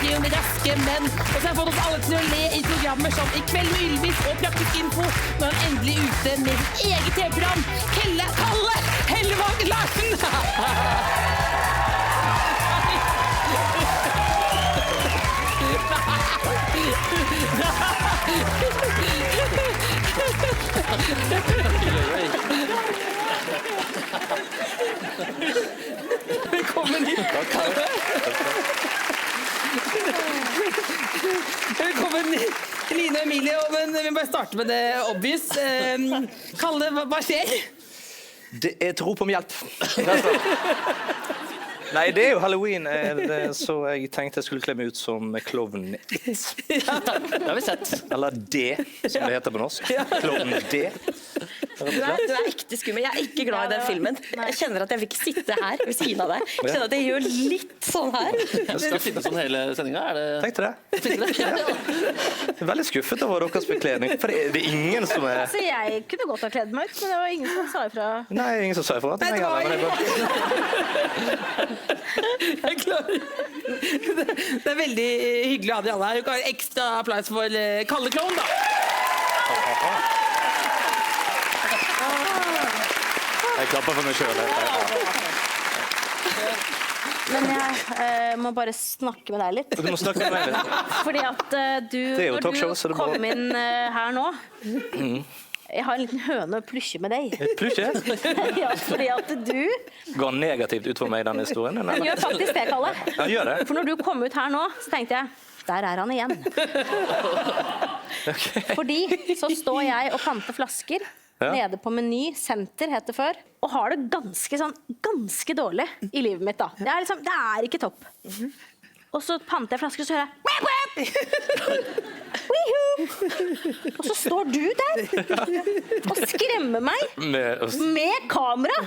handler om raske menn. Og så har jeg fått oss alle til å le i programmer som I kveld med Ylvis og Praktisk Info. Nå er han endelig ute med sitt eget TV-program. Kalle Hellevang Larsen! Velkommen hit. Velkommen Line og Emilie, men vi må bare starte med det obvious. Kalle, hva skjer? Det et rop om hjelp. Nei, det jo Halloween, så jeg tenkte jeg skulle kle meg ut som klovn It. Ja, Det har vi sett. Eller D, som det heter på norsk. Klovn D. Du ekte skummel. Jeg ikke glad I den filmen. Jeg kjenner at jeg vil ikke sitte her ved siden av deg. Jeg kjenner at jeg gjør litt sånn her. Du skal finne sånn hele sendingen, Tenkte det. Jeg er veldig skuffet over deres bekledning, for det ingen som Altså, jeg kunne godt ha kledd meg ut, men det var ingen som sa ifra. Nei, ingen som sa ifra til meg heller, men Jeg er klar. Det veldig hyggelig å ha de alle her. Du kan ha ekstra applaus for Kalle Klovn, da. Jeg klapper for meg selv. Men jeg må bare snakke med deg litt. Du må snakke med meg litt. Fordi at du, jo når talkshow, så du det må- kom inn her nå, jeg har en liten høne å plysje med deg. Plysje? Ja, fordi at du Går han negativt ut for meg I den historien? den gjør faktisk det, Kalle. Ja, gjør det. For når du kom ut her nå, så tenkte jeg, der han igjen. Fordi så står jeg og planter flasker nede på Meny, Senter heter det før, og har det ganske dårlig I livet mitt da. Det liksom, det ikke topp. Og så panter jeg flasker, og så hører jeg og så står du der og skremmer meg med kamera.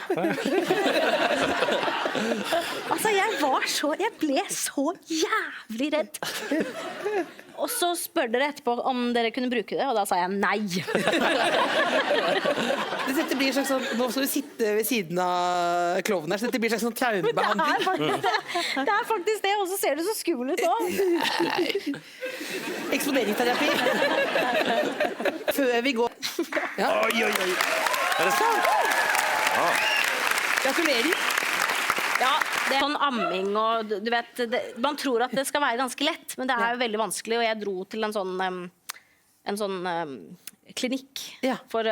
Altså, jeg ble så jævlig redd. Og så spør dere etterpå om dere kunne bruke det, og da sa jeg nei. Dette blir slags sånn, nå skal du sitte ved siden av klovnen her, så dette blir slags sånn traumebehandling. Det faktisk det, og så ser du så skummel ut nå. Eksponeringsterapi. Før vi går. Ja. Oi. Det sant? Gratulerer. Ja, det sånn amming, og du vet, man tror at det skal være ganske lett, men det jo veldig vanskelig, og jeg dro til en sånn klinikk for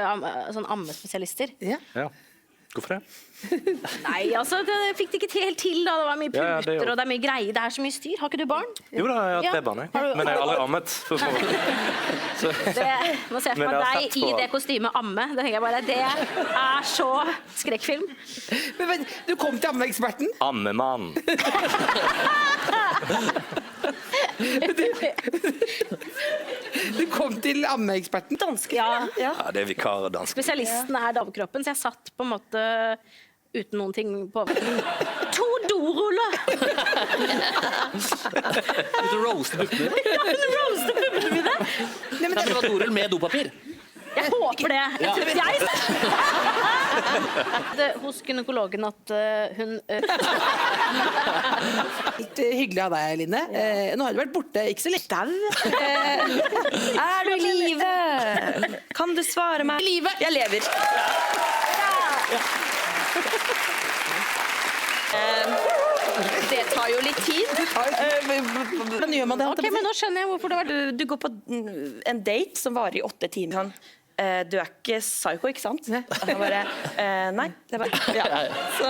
sånn ammespesialister. Ja. Hvorfor det? Nei, altså, jeg fikk det ikke helt til da, det var mye puter, og det mye greier, det så mye styr. Har ikke du barn? Jo da, jeg har 3 barn, men jeg har aldri ammet. Nå ser jeg for meg deg I det kostymet amme, det tenker jeg bare, det så skrekkfilm. Men du kom til ammeeksperten? Ammemann. Du kom til ammeeksperten? Dansk, ja. Ja, det vikar dansk. Spesialisten damekroppen, så jeg satt på en måte uten noen ting på. 2 doruller! Du roaster bukkene. Ja, hun roaster bukkene mine. Det var dorull med dopapir. Jeg håper det. Hos gynekologen at hun... Litt hyggelig av deg, Line. Nå har du vært borte, ikke så lett. Du I live? Kan du svare meg? Live! Jeg lever. Det tar jo litt tid. Hvordan gjør man det? Ok, men nå skjønner jeg hvorfor det var... Du går på en date som varer I 8 timer. Du ikke psycho, ikke sant? Jeg bare, nei. Det bare, Så...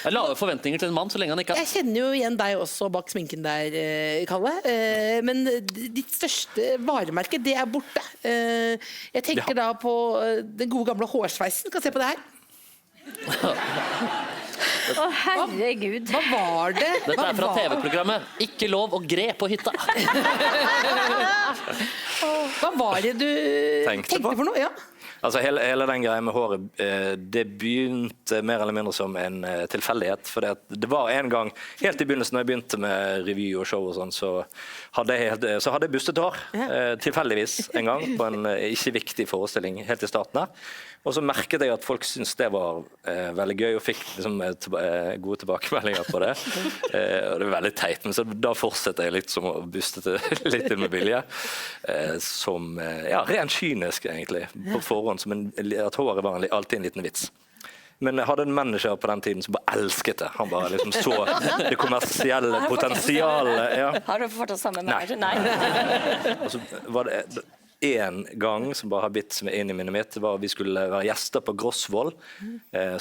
Jeg laver forventninger til en mann så lenge han ikke har... Jeg kjenner jo igjen deg også bak sminken der, Kalle. Men ditt største varemerke, det borte. Jeg tenker da på den gode gamle hårsveisen. Du kan se på det her. Å, herregud. Hva var det? Dette fra TV-programmet. Ikke lov å gre på hytta. Hva var det du tenkte på? For noe? Ja. Altså hele den greia med håret, det begynte mer eller mindre som en tilfeldighet. For det var en gang, helt i begynnelsen når jeg begynte med revy og show og sånn, så hadde jeg bustet hår, tilfeldigvis en gang, på en ikke viktig forestilling helt i starten her. Og så merket jeg at folk syntes det var veldig gøy, og fikk liksom, gode tilbakemeldinger på det. Og det var veldig teit, men så da fortsetter jeg litt som å buste litt inn med vilje. Som, ren kynisk egentlig, på forhånd, som at håret var alltid en liten vits. Men jeg hadde en manager på den tiden som bare elsket det. Han bare liksom så det kommersielle potensialet. Ja. Har du fortsatt samme manager? Nei. Og så var det en gang som bare har bitt seg inn i minnet mitt, var vi skulle være gjester på Grosvoll,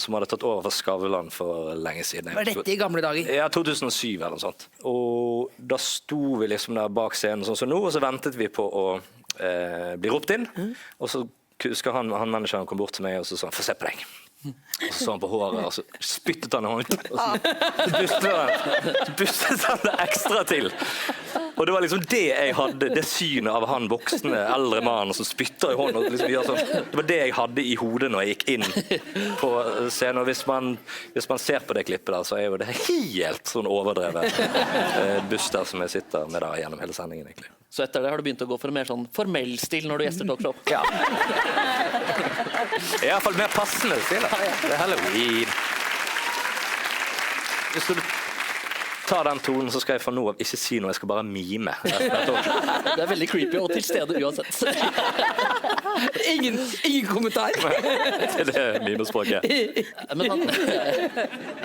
som hadde tatt over for Skavlan for lenge siden. Var dette i gamle dager? Ja, 2007 eller noe sånt. Og da sto vi liksom der bak scenen sånn som nå, og så ventet vi på å bli ropt inn, og så skal han manageren komme bort til meg og så sa han, få se på deg. Og så så han på håret, og så spyttet han i hånden. Og så bustet han det ekstra til. Og det var liksom det jeg hadde, det synet av han voksne, eldre mannen som spytter i hånden. Liksom, det var det jeg hadde i hodet når jeg gikk inn på scenen. Og hvis man ser på det klippet der, så er jo det helt sånn overdrevet buster som jeg sitter med da gjennom hele sendingen, egentlig. Så etter det har du begynt å gå for en mer sånn formell stil når du gjester talkshow? Ja. I hvert fall mer passende stil. Det er Halloween. Hvis du tar den tonen, så skal jeg fra nå av ikke si noe, jeg skal bare mime. Det er veldig creepy og til stede uansett. Ingen kommentar. Det er mimespråket. Men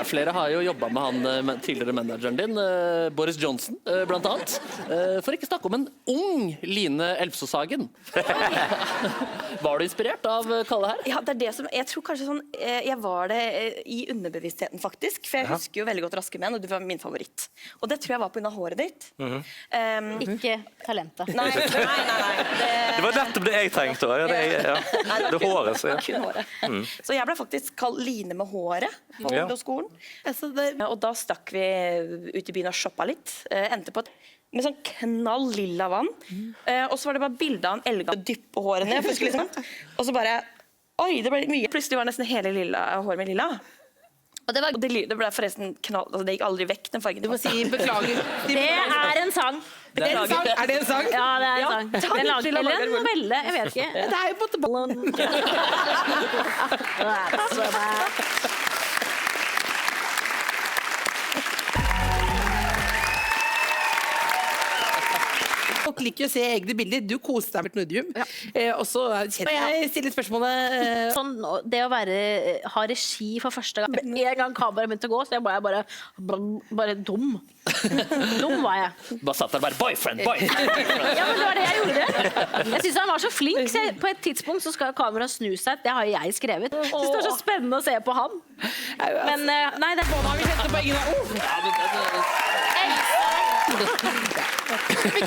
flere har jo jobbet med han tidligere manageren din, Boris Johnson, blant annet. For ikke snakke om en ung Line Elfsåshagen. Var du inspirert av Kalle her? Ja, det er det som, jeg tror kanskje sånn, jeg var det i underbevisstheten faktisk, for jeg husker jo veldig godt Raske menn, og du var min favoritt. Og det tror jeg var på grunn av håret ditt. Ikke talentet. Nei. Det var nettopp det jeg tenkte. Det er håret. Så, Kun håret. Så jeg ble faktisk kalt Line med håret på ungdomsskolen. Og da stakk vi ut i byen og shoppa litt. Endte på med sånn knall lilla vann. Og så var det bare bildet av en elg og dyppe håret ned. Liksom. Og så bare, oi, det ble mye. Plutselig var nesten hele håret med lilla. Og det ble forresten knall, altså det gikk aldri vekk den fargen. Du må si beklager. Det er en sang. Er det en sang? Ja, det er en sang. Den lager eller en novelle, jeg vet ikke. Det er jo på tilbake. Folk liker å se egne bilder. Du koste deg med et Nordium. Og så jeg stiller spørsmålet Sånn, det å ha regi for første gang. En gang kameraet begynte å gå, så jeg bare dum. Dum var jeg. Bare satt der bare, boyfriend! Ja, men det var det jeg gjorde. Jeg synes han var så flink, så på et tidspunkt så skal kameraet snu seg. Det har jeg skrevet. Jeg synes det var så spennende å se på han. Men nei, det er sånn har vi sett på ingen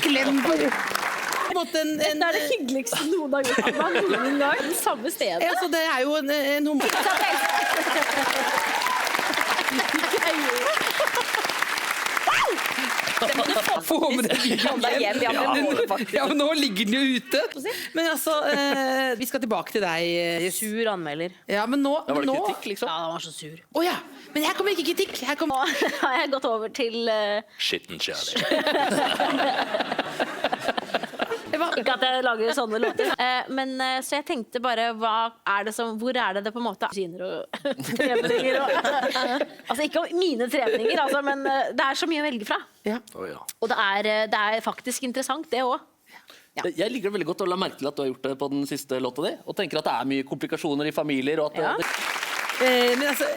Glem på det. Det er det hyggeligste noen har gjort meg noen gang. Samme sted. Ja, så det er jo en humor. Få med det hjem. Ja, men nå ligger den jo ute. Men altså, vi skal tilbake til deg. Sur anmelder. Ja, men nå... Da var det kritikk, liksom? Ja, han var så sur. Åja, men her kommer ikke kritikk. Her kommer... Nå har jeg gått over til... Skitten kjærlig. Ikke at jeg lager sånne låter. Så jeg tenkte bare, hvor er det på en måte syner og treninger altså ikke mine treninger, altså, men det er så mye å velge fra. Ja. Og det er faktisk interessant, det også. Ja. Jeg liker det veldig godt å la merke til at du har gjort det på den siste låta di, og tenker at det er mye komplikasjoner i familier, og at Men altså,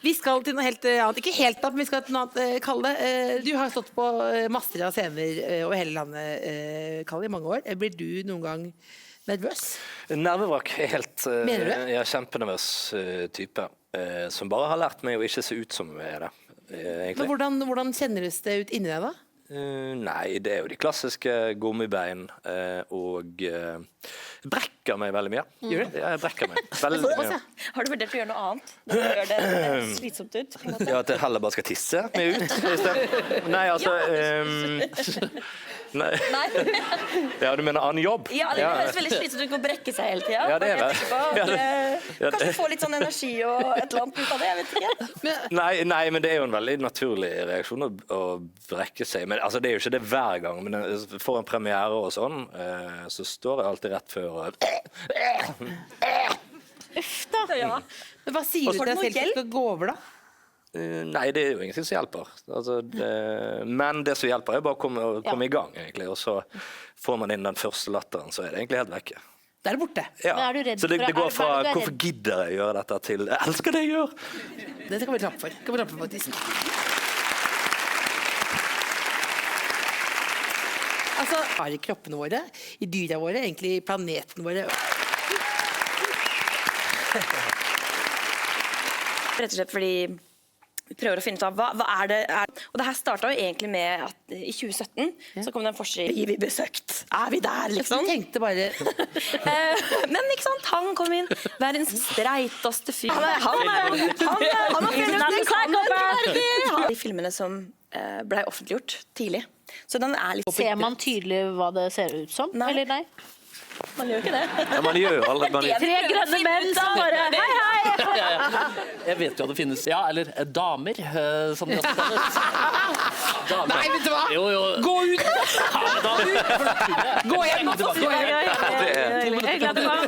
vi skal til noe helt annet. Ikke helt annet, men vi skal til noe annet, Kalle. Du har stått på masser av scener over hele landet, Kalle, i mange år. Blir du noen gang nervøs? Nervevrak er helt Mener du det? Jeg er kjempenervøs type, som bare har lært meg å ikke se ut som jeg er det, egentlig. Men hvordan kjennes det ut inni deg da? Nei, det er jo de klassiske gummibein, og brekker meg veldig mye. Gjør det? Jeg brekker meg veldig mye. Har du vurdert å gjøre noe annet? Når du gjør det slitsomt ut? Ja, at jeg heller bare skal tisse meg ut i stedet. Nei, altså Nei. Nei. Ja, du mener annen jobb? Ja, det høres veldig slitsomt ut å brekke seg hele tiden. Ja, det er Jeg det. tenker på at, Ja, det- kanskje få litt sånn energi og et eller annet ut av det, jeg vet ikke. Nei, men det er jo en veldig naturlig reaksjon å brekke seg. Men altså, det er jo ikke det hver gang. Men for en premiere og sånn, så står jeg alltid rett før og Ja. Men hva sier du til deg selv at du skal gå over, da? Nei, det er jo ingenting som hjelper. Altså, men det som hjelper, er bare å komme i gang, egentlig. Og så får man inn den første latteren, så er det egentlig helt vekke. Da er det borte. Ja. Men er du redd Så det for- går er fra du redd? 'hvorfor gidder jeg gjøre dette' til 'jeg elsker det jeg gjør'. Det kan vi klappe for. Faktisk. Altså, har i kroppene våre, i dyra våre, egentlig i planeten våre. Rett og slett fordi vi prøver å finne ut av hva er det er. Og det her starta jo egentlig med at i 2017 så kom det en forsker. Blir vi besøkt? Er vi der, liksom? Jeg tenkte bare Men ikke sant, han kom inn. Verdens streiteste fyr. Han er de filmene som ble offentliggjort tidlig. Så den er litt Ser man tydelig hva det ser ut som? Nei. Eller nei? Man gjør ikke det. Ja, man gjør jo alle man, 3 grønne menn som bare hei, hei! Ja. Jeg vet jo at det finnes eller damer, som de også kaller damer. Nei, vet du hva? Jo. Gå ut! Gå hjem! Jeg er glad du kom.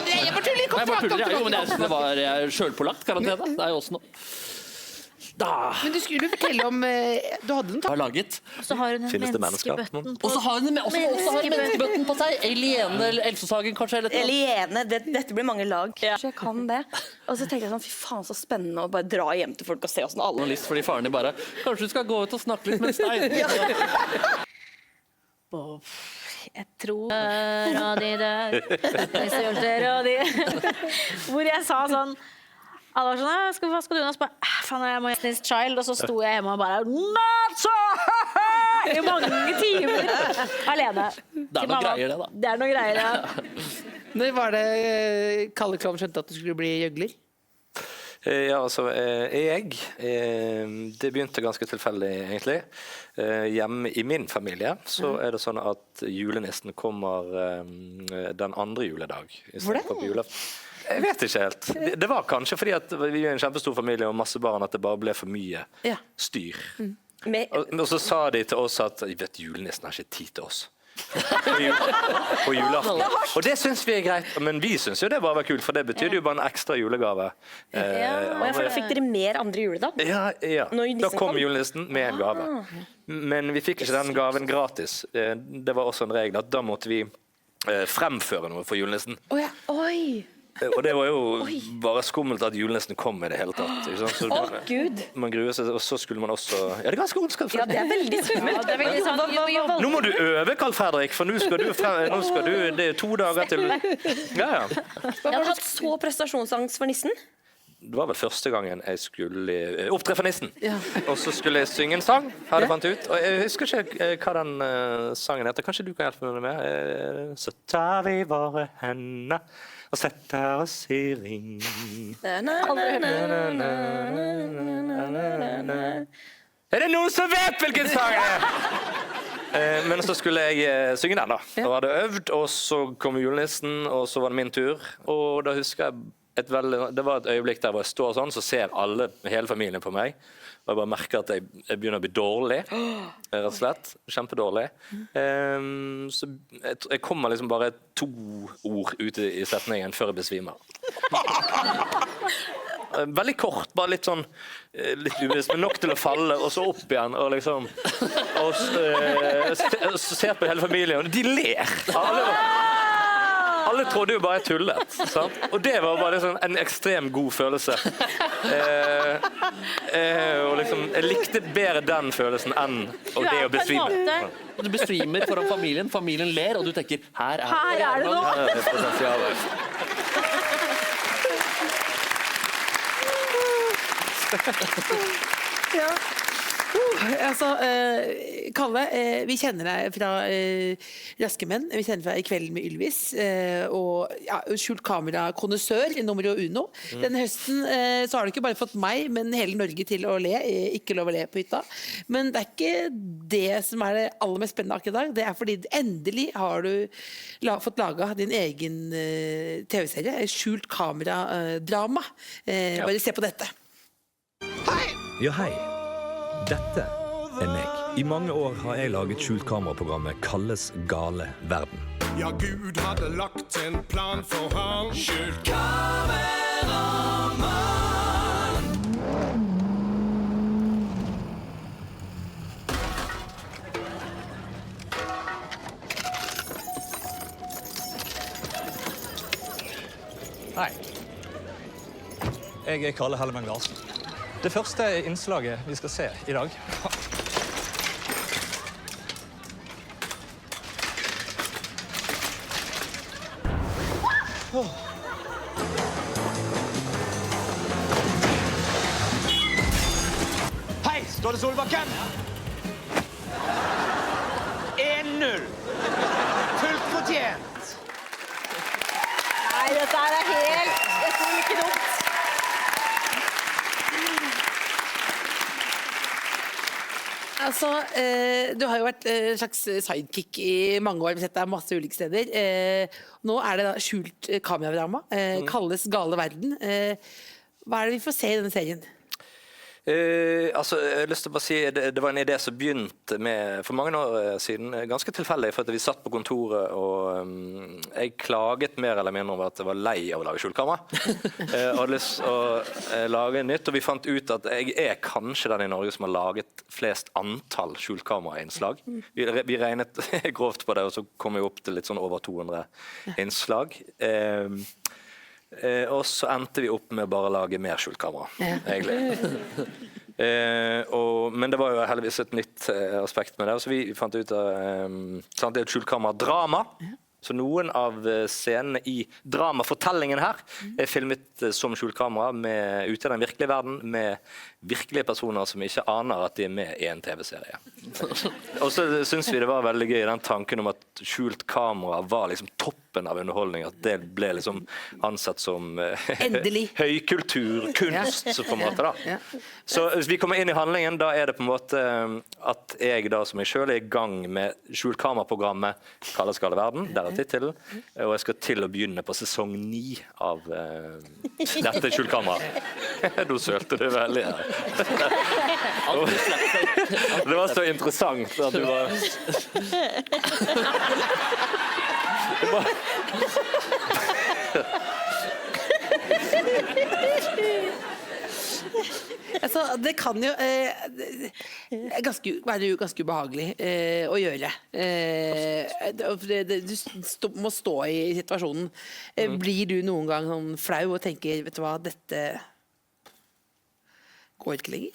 Jeg bare tuller! Nei, bare tuller. Jo, men det var sjølpålagt karantene. Det er jo også noe. Men du skulle fortelle om du hadde den Har laget. Og så har hun en Finnes det mennesker? menneskebøtten Og så har hun også har menneskebøtten på seg. Elene eller Elfsåshagen, kanskje. Eller noe. Eliene, dette blir mange lag. Så jeg kan det. Og så tenker jeg sånn, fy faen så spennende å bare dra hjem til folk og se åssen alle Journalist fordi faren din bare Kanskje du skal gå ut og snakke litt med Stein? Jeg tror og de der Hvor jeg sa sånn alle var sånn, hva skal du gjøre? Og så bare, faen, jeg må Destiny's Child. Og så sto jeg hjemme og bare Not so high! I mange timer. Alene. Det er noe greier, det, da. Det er noe greier, ja. Når var det Kalle Klovn skjønte at du skulle bli gjøgler? Ja, altså, det begynte ganske tilfeldig, egentlig. Hjemme i min familie så er det sånn at julenissen kommer den andre juledag. Istedenfor på julaften. Jeg vet ikke helt. Det var kanskje fordi at vi er en kjempestor familie og masse barn at det bare ble for mye styr. Og så sa de til oss at julenissen har ikke tid til oss. På julaften. Og det syns vi er greit, men vi syns jo det bare var kult, for det betydde jo bare en ekstra julegave. For da fikk dere mer andre juledag? Ja. Når Da nissen kom kom? julenissen med en gave. Men vi fikk ikke den gaven gratis. Det var også en regel at da måtte vi fremføre noe for julenissen. Oi! Og det var jo bare skummelt at julenissen kom i det hele tatt. Ikke sant? Så Gud. man gruer seg, og så skulle man også Ja, det er ganske ondskapsfullt. Ja, det er veldig skummelt. Det er veldig sånn, Nå må du øve, Carl Fredrik, for nå skal du det er 2 dager til. Ja. Jeg har hatt så prestasjonsangst for nissen. Det var vel første gangen jeg skulle opptre for nissen. Og så skulle jeg synge en sang, hadde jeg fant ut. Og jeg husker ikke hva den sangen heter. Kanskje du kan hjelpe meg med? Så tar vi våre hender og setter oss i ring. Er det noen som vet hvilken sang det er? Men så skulle jeg synge den da. Og hadde øvd, og så kom julenissen, og så var det min tur. Og da husker jeg det var et øyeblikk der hvor jeg står sånn, så ser hele familien på meg. Og jeg bare merker at jeg begynner å bli dårlig, rett og slett. Kjempedårlig. Så jeg kommer liksom bare 2 ord ute i setningen før jeg besvimer. Veldig kort, bare litt sånn litt ubevisst, men nok til å falle, og så opp igjen, og liksom og så ser på hele familien, og de ler. Alle trodde jo bare jeg tullet, sant? Og det var bare liksom en ekstrem god følelse. Og liksom, jeg likte bedre den følelsen enn det å besvime. Du besvimer foran familien, familien ler, og du tenker her er det noe. Her er det potensialet. Kalle, vi kjenner deg fra Raske menn, vi kjenner deg fra I kveld med Ylvis, og skjult kamera-konnissør, numero uno. Denne høsten så har du ikke bare fått meg, men hele Norge til å le, ikke lov å le på hytta. Men det ikke det som det aller mest spennende akkurat I dag, det fordi endelig har du fått laget din egen TV-serie, skjult kamera-drama. Bare se på dette. Ja, hei. Dette meg. I mange år har jeg laget skjult kameraprogrammet Kalles gale verden. Ja, Gud hadde lagt en plan for ham. Skjult kameramann. Hei. Jeg Kalle Hellemann Larsen. Det første innslaget vi skal se I dag. Hei, Ståle Solbakken! 1-0. Fullt fortjent. Nei, dette helt ikke dumt. Du har jo vært en slags sidekick I mange år, vi har sett deg masse ulike steder. Nå det da skjult kameradrama, Kalles gale verden. Hva det vi får se I denne serien? Jeg har lyst til å bare si det var en idé som begynte med for mange år siden, ganske tilfeldig, for at vi satt på kontoret og jeg klaget mer eller mindre over at jeg var lei av å lage skjulkamera og hadde lyst til å lage nytt, og vi fant ut at jeg kanskje den I Norge som har laget flest antall skjulkamerainnslag. Vi regnet grovt på det, og så kom vi opp til litt sånn over 200 innslag. Og så endte vi opp med å bare lage mer skjulkamera, egentlig. Men det var jo heldigvis et nytt aspekt med det, så vi fant ut at et skjulkamera-drama. Så noen av scenene I dramafortellingen her filmet som skjulkamera ute I den virkelige verden med virkelige personer som ikke aner at de med I en TV-serie. Og så synes vi det var veldig gøy den tanken om at skjult kamera var liksom toppen av underholdning, at det ble liksom ansett som høykultur, kunst på en måte da. Så hvis vi kommer inn I handlingen, da det på en måte at jeg da som jeg selv I gang med skjult kameraprogrammet Kalles gale verden, der tittelen, og jeg skal til å begynne på sesong 9 av dette skjult kamera. Nå sølte du veldig her. Det var så interessant at du var det kan jo være ganske ubehagelig å gjøre. Du må stå I situasjonen. Blir du noen gang sånn flau og tenker, vet du hva, dette går ikke lenger?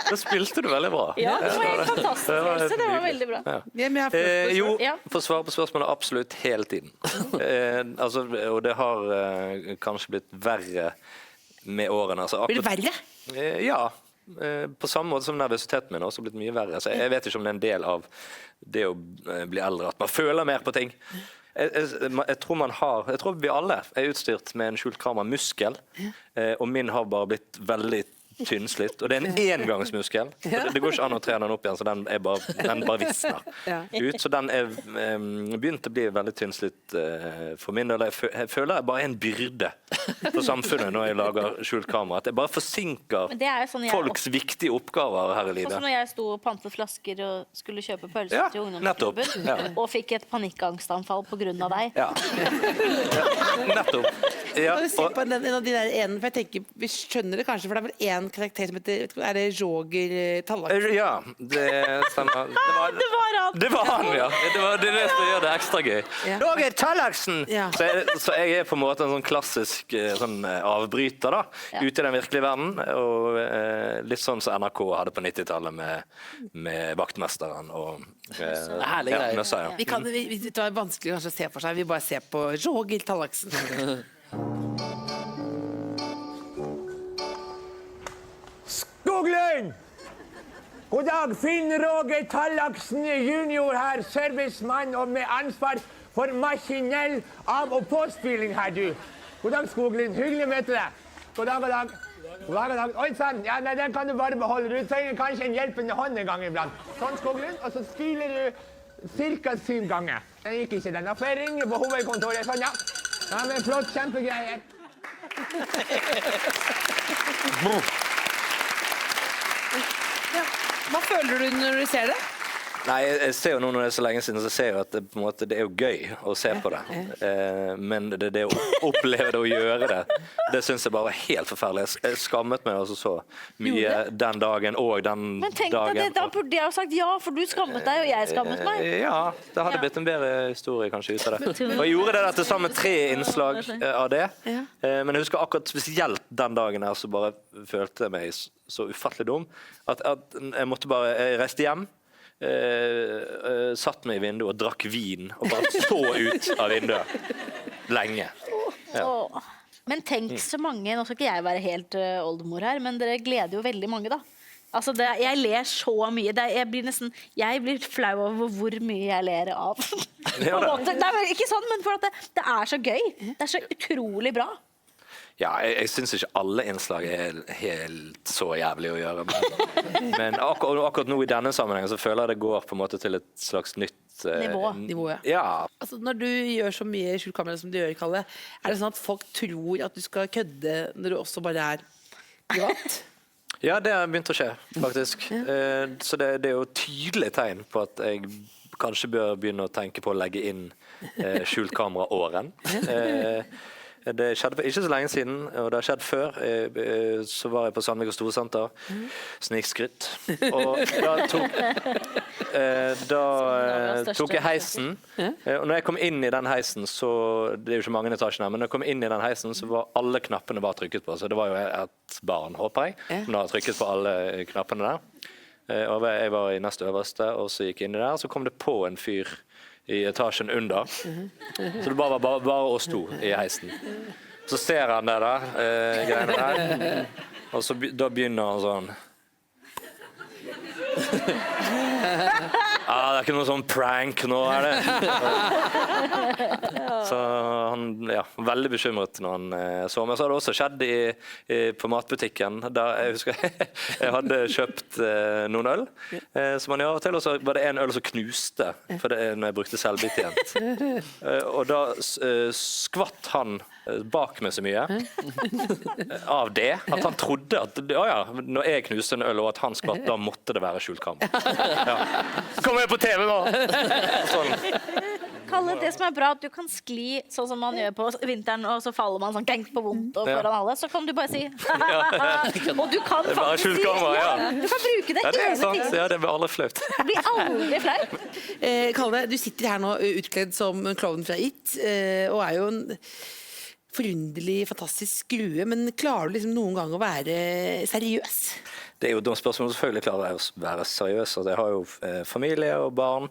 Da spilte du veldig bra. Ja, det var helt fantastisk følelse, det var veldig bra. Jo, for å svare på spørsmålet absolutt hele tiden. Og det har kanskje blitt verre med årene. Blir det verre? Ja, på samme måte som nervøsiteten min har også blitt mye verre. Så jeg vet ikke om det en del av det å bli eldre, at man føler mer på ting. Jeg tror vi alle utstyrt med en skjult kameramuskel, og min har bare blitt veldig tynnslitt, og det en engangsmuskel. Det går ikke an å trene den opp igjen, så den bare visner ut. Så den begynt å bli veldig tynnslitt for min del. Jeg føler jeg bare en byrde for samfunnet når jeg lager skjult kamera. At jeg bare forsinker folks viktige oppgaver her I livet. Sånn som når jeg sto og pantet flasker og skulle kjøpe pølser til ungdomsklubben, og fikk et panikkangstanfall på grunn av deg. Ja, nettopp. Bare se på en av de der ene, for jeg tenker, vi skjønner det kanskje, for det vel en karakter som heter, det Roger Tallaksen? Ja, det stemmer. Det var han, ja. Det som gjør det ekstra gøy. Roger Tallaksen! Så jeg på en måte en sånn klassisk sånn avbryter da, ute I den virkelige verden, og litt sånn som NRK hadde på 90-tallet med vaktmesteren og Møssa, ja. Det var vanskelig kanskje å se for seg, vi bare ser på Roger Tallaksen. Skoglund! God dag, Finn Roger Tallaksen junior her, servicemann og med ansvar for maskinell av- og påspilling her, du. God dag, Skoglund. Hyggelig å møte deg. God dag, god dag. God dag, god dag. Oi, sann. Ja, nei, den kan du bare beholde. Du trenger kanskje en hjelpende hånd en gang iblant. Sånn, Skoglund. Og så spyler du cirka 7 ganger. Den gikk ikke den. Da får jeg ringe på hovedkontoret. Sånn, ja. Ja, men flott, kjempegreier. Hva føler du når du ser det? Nei, jeg ser jo nå når det er så lenge siden, så ser jeg jo at det, på en måte, det er jo gøy å se på det. Men det å oppleve det og gjøre det, det synes jeg bare var helt forferdelig. Jeg skammet meg altså så mye den dagen og den dagen. Men tenk deg det, da burde jeg ha sagt ja, for du skammet deg, og jeg skammet meg. Ja, det hadde blitt en bedre historie kanskje ut av det. Og jeg gjorde det der til sammen 3 innslag av det. Men jeg husker akkurat spesielt den dagen her, så bare følte jeg meg så ufattelig dum, at jeg måtte bare, jeg reiste hjem, satt meg i vinduet og drakk vin og bare så ut av vinduet lenge. Men tenk så mange, nå skal ikke jeg være helt oldemor her, men dere gleder jo veldig mange da. Altså jeg ler så mye, jeg blir flau over hvor mye jeg ler av. På en måte. Det er ikke sånn, men for at det er så gøy, det er så utrolig bra. Ja, jeg synes ikke alle innslag er helt så jævlig å gjøre. Men akkurat nå i denne sammenhengen så føler jeg det går på en måte til et slags nytt nivå, ja. Ja. Altså, når du gjør så mye skjult kamera som du gjør, Kalle, er det sånn at folk tror at du skal kødde når du også bare er privat? Ja, det har begynt å skje, faktisk. Så det er jo tydelig tegn på at jeg kanskje bør begynne å tenke på å legge inn skjult kamera-åren. Det skjedde for ikke så lenge siden, og det har skjedd før. Så var jeg på Sandvik og Storesenter, snikskritt. Og da tok jeg heisen. Og når jeg kom inn i den heisen, så det er jo ikke mange etasjer her, men når jeg kom inn i den heisen, så var alle knappene bare trykket på. Så det var jo et barn, håper jeg, som da trykket på alle knappene der. Og jeg var i neste øverste, og så gikk jeg inn i der, så kom det på en fyr i etasjen under. Så det var bare oss 2 i heisen. Så ser han det der, greiene der, og så da begynner han sånn. Det er ikke noe sånn prank nå, er det? Så han, ja, veldig bekymret når han så meg. Så hadde det også skjedd på matbutikken, der jeg husker jeg hadde kjøpt noen øl, som man gjør av til, og så var det en øl som knuste, for det når jeg brukte selvbetjent. Og da skvatt han bak meg så mye av det, at han trodde at når jeg knuste en øl og at han skvatt, da måtte det være skjult kamera. Kommer jeg på TV nå? Sånn. Kalle, det som er bra, at du kan skli sånn som man gjør på vinteren, og så faller man sånn gengt på vondt og foran alle, så kan du bare si og du kan faktisk si du kan bruke det hele tiden. Ja, det blir aldri flaut. Det blir aldri flaut. Kalle, du sitter her nå utkledd som klovn fra It, og er jo en forunderlig, fantastisk skrue, men klarer du liksom noen gang å være seriøs? Det er jo de spørsmålene selvfølgelig klarer jeg å være seriøs. Jeg har jo familie og barn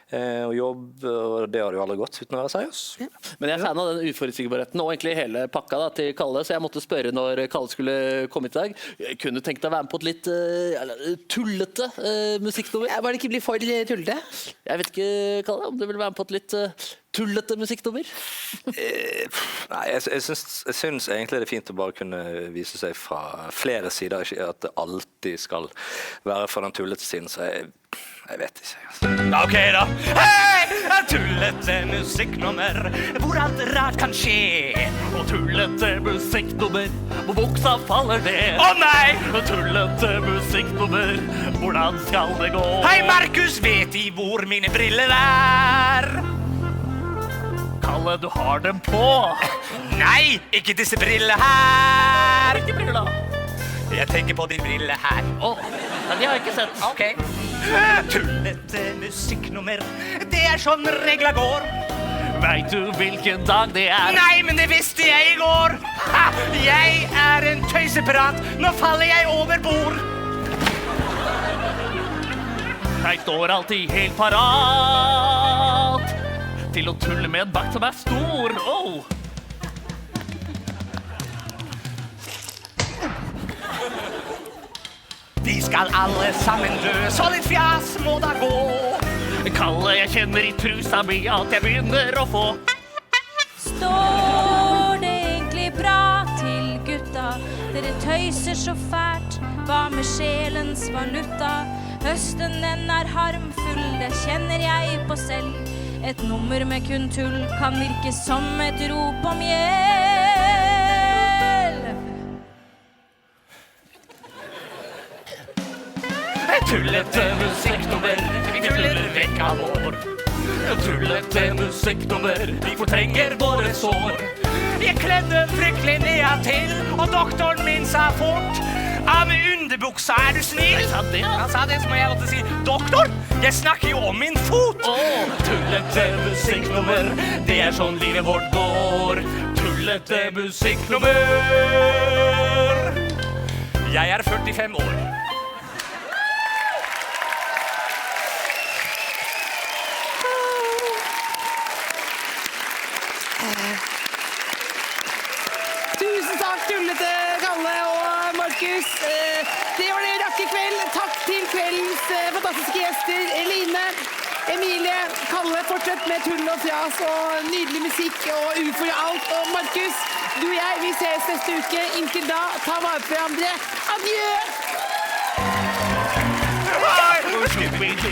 og jobb, og det har jo aldri gått uten å være seriøs. Men jeg er fan av den uforutsigbarheten og egentlig hele pakka da, til Kalle, så jeg måtte spørre når Kalle skulle komme i dag. Jeg kunne tenkt deg å være med på et litt tullete musikknummer. Bare det ikke blir for tullete? Jeg vet ikke, Kalle, om du vil være med på et litt tullete musikknummer? Nei, jeg synes egentlig det er fint å bare kunne vise seg fra flere sider, ikke at det alltid skal være fra den tullete siden, så jeg vet ikke. Ok da. Hei! Tullete musikknummer hvor alt rart kan skje. Og tullete musikknummer hvor buksa faller ned. Å nei! Tullete musikknummer, hvordan skal det gå? Hei, Markus, vet De hvor mine briller er? Kalle, du har dem på. Nei, ikke disse brillene her. Hvilke briller da? Jeg tenker på de brillene her. Men de har jeg ikke sett. Ok. Tullete musikknummer, det sånn regla går. Vet du hvilken dag det er? Nei, men det visste jeg I går. Ha! Jeg en tøysepirat. Nå faller jeg over bord. Jeg står alltid helt parat til å tulle med en bakt som stor. De skal alle sammen dø, så ditt fjas må da gå. Kalle, jeg kjenner i trusa mi at jeg begynner å få. Står det egentlig bra til gutta? Dere tøyser så fælt. Hva med sjelens valuta? Høsten den er harmfull, det kjenner jeg på selv. Et nummer med kun tull kan virke som et rop om hjelp. Tullete musikknummer, vi tuller vekk av år. Tullete musikknummer, vi fortrenger våre sår. Jeg kledde fryktelig ned til, og doktoren min sa fort: ja, med underbuksa er du snill. Han sa det, så må jeg måtte si: doktor, jeg snakker jo om min fot. Tullete musikknummer, det er sånn livet vårt går. Tullete musikknummer. Jeg er 45 år. Tusen takk, tullete Kalle og Markus. Det var det rakk i kveld. Takk til kveldens fantastiske gjester. Line, Emilie, Kalle, fortsett med tull og fjas og nydelig musikk og ufo i alt. Og Markus, du og jeg, vi ses neste uke. Inntil da, ta vare på hverandre. Adjø! Scooby-Doo,